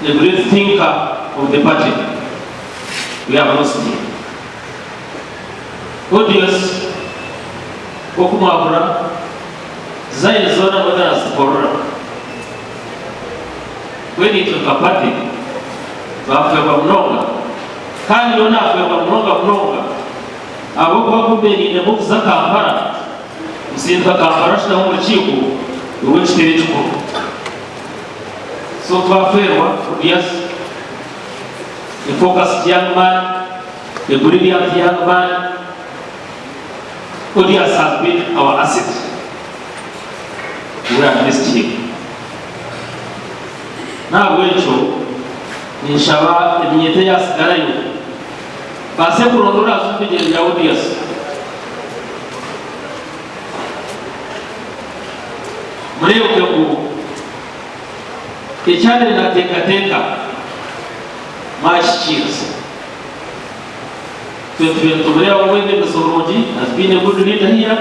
the great thinker of the party. We have lost him. Odious Okumabura, Zion Zona Mothers Porra. When it was a party, Vafeva Mnoga, Kanyona Feva Mnoga, Abu Beni, the book Zaka, Sinta Kaparashna Chiku, which they took. So Vafeva, yes, the focused young man, the brilliant young man, Odious has been our asset. We have missed him. Now, Wencho, Nishava, the Nieteas Garayu, Pasepurondora, Superior Odious. Mreo, the channel that take much cheers. To Mreo, the Soroji has been a good leader here.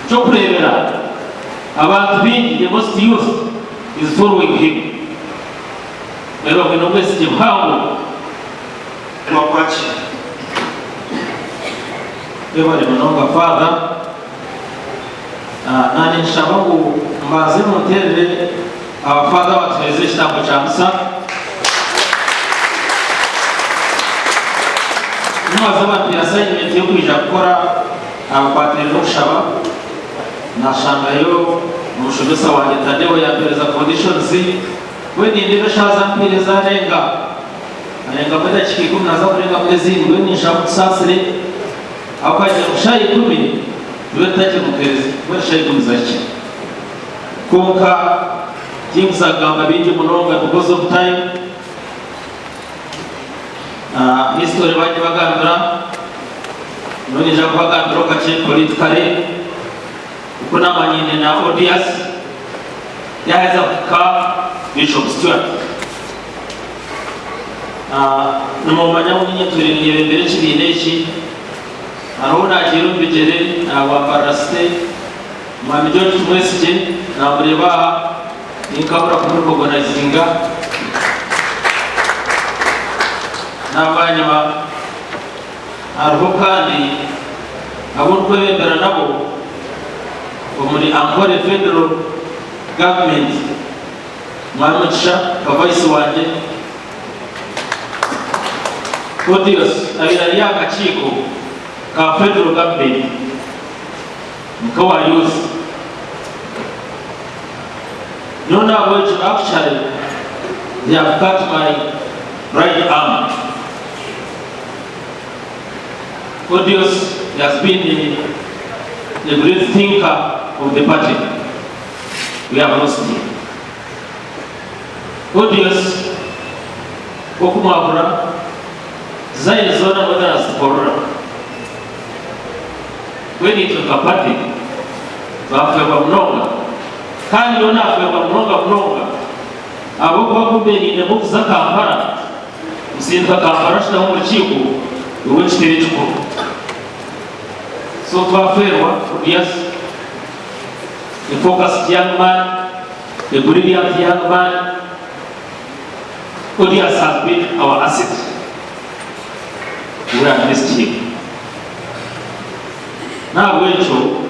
Choprevera, about being the most used, is following him. Pero que no me se llevaba. Mapache. Eva de Manonga Father. Nani Shababu Mazimo Tele, our father was resistant to Chamsa. Mazama Piasai, Ethiopian Jakora, our partner Shaba, Nashangayo, Mushubisa Wajatadeo, Yapeza conditions. When the Nevashazan Pireza Renga, and Gabeta Chikum Nazaprenga Plezin, when in Shamsasri, Apaja Shai Kumi, when Shaikum Zachi. Kunka, Kimsa Gambabiti Mononga, because of time. History Vajavagandra, Nonijavagandro Kache politically, Ukunamani na Odious, there is a car, Bishop Stuart. Numomanya uninye tuliye mbere chibineshi, arona jiru bijere waparaste, mamijo tumwesije na mreba inkabura kumuriko gona zinga. Nabanyama arhokani abun kwebera nabo omuri ankore federal government Mamucha Vice wanje Odious alilalia kachiko ka federal government mkawa youth Nona which actually they have cut my right arm. Odious has been the great thinker of the party. We have lost him. Odious Okumabura, Zion Zona Mothers Porra. When it was a party, Vafeva Mnoga, Kanyona Feva Mnoga, Abu Beni, the book Zaka, Sinta Kaparashna Chiku, which they took. So Vafeva, yes, the focused young man, the brilliant young man, Odious has been our asset. We have missed him. Now, Wencho,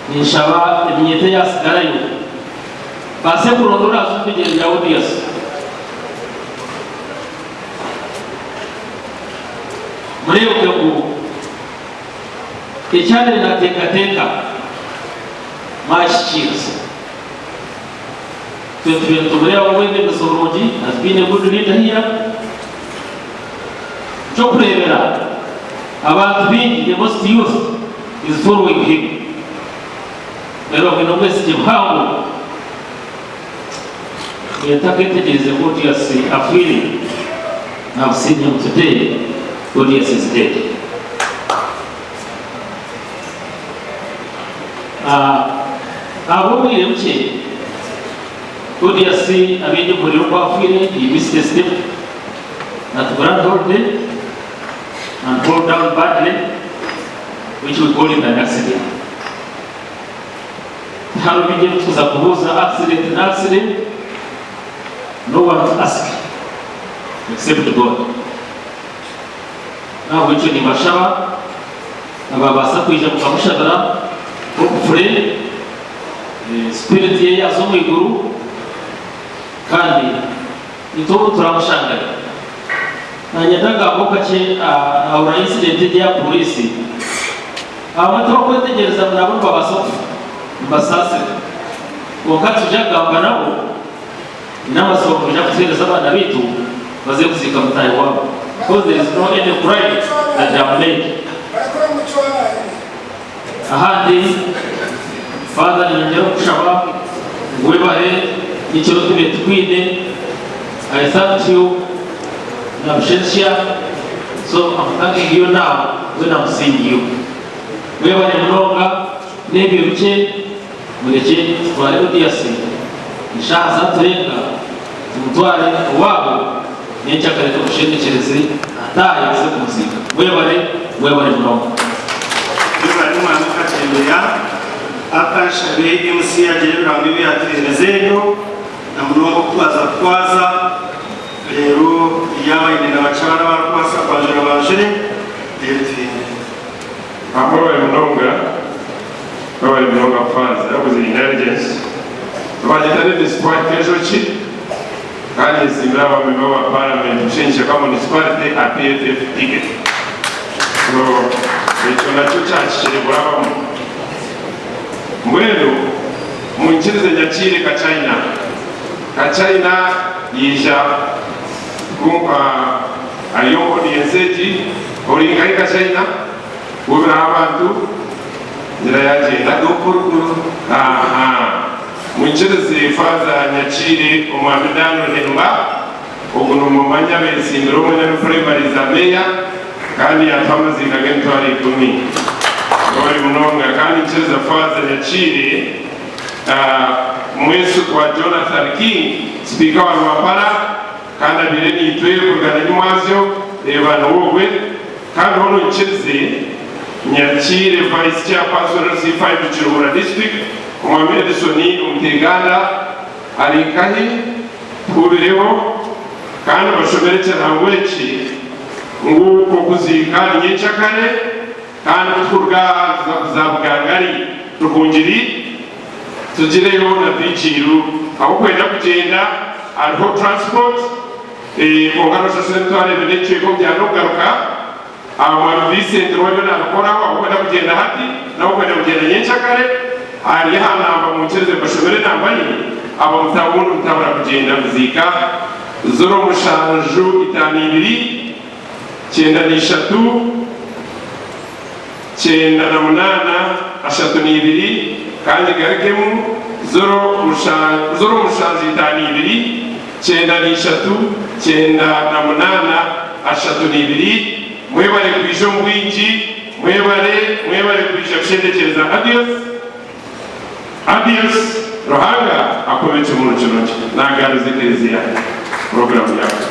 Nishava, the Nieteas Garayu, Pasepurondora, Superior Odious. Mreo, the channel that take much cheers. To Mreo, the Soroji has been a good leader here. Choprevera, about being the most used, is following him. Pero que no me se llevaba. The targeted is Odious a feeling. I've seen him today. Odious is dead. Abu William Che, Odious a video for feeling, he missed the step at Grand Hall Day and fall down badly, which we call it an accident. How we get to suppose an accident, no one to ask except God. Now which ni bashaba ababasa kwija mukamushadara okufure spirit ye yazo mu iguru kandi itobo turamushangara nanyadaga bokache aura incident ya polisi abantu bakwetegereza nabo babaso basase wakati ujagamba nabo n'abasoko bya kutereza abana bitu baze kuzika mutaye wabo, because there is no any pride that they have made. Ahandi Father nyongera kushaba webare icyo tubye twine. I thank you Nabshensia, so I'm thanking you now when I'm seeing you. Webare mnonga nebi uche mureke tware udiyasi ishaha zaturenga umutware wabo n'incyakare tukushendekereze ataye se kumuzika webare mnonga webare mwana katembera akashabe MC yagerera bibi yaterezeyo na mnongo kwaza rero yabaye na bacana bakwasa kwajira bajire Webare mnonga fans, that was the intelligence. Twajitane despite casualty kandi simba wa member wa parliament kushinja kama municipality a PFF ticket. So icyo nacho cyashiribwa mwendo munchirize nyakire ka China yisha kumpa ayo audience ori ka China ubira abantu ngira yaje ndagokurukuru munchirize faza nyakire omwamidano nemba oguno mumanya besindiro mwe primary za meya kandi atamazinga gentwari kumi ori munonga kandi nchirize faza nyakire mwesu kwa Jonathan King speaker wa Rwapara kandi bireni itwe kugana nyumazyo reba nowwe kandi hono nchirize nyakire vice chairperson C5 Chirumura district Mwami Edisoni umuteganda arikahi kubireho kandi bashobere cyangweki nguko kuzika nyecakane kandi turga zabugangari rugungiri tugireyo na bijiru aho kwenda kugenda ariho transport ongaro sentware benecyo ko byanogaruka aba Vincent Rwanda nakoraho aho kwenda kugenda hati naho kwenda kugenda nyecakare ari hana bamucheze bashobere nambani aba mutabundo mutabara kugenda muzika zoro mushanju itanibiri 93 98 kandi garikemu zoro mushanju itanibiri 93 98 mwebare kwisho mwinji mwebare kwisho kushendekereza Adios, Rohanga, akomeche muno chinochi. Nagaruze kerezi ya program yako.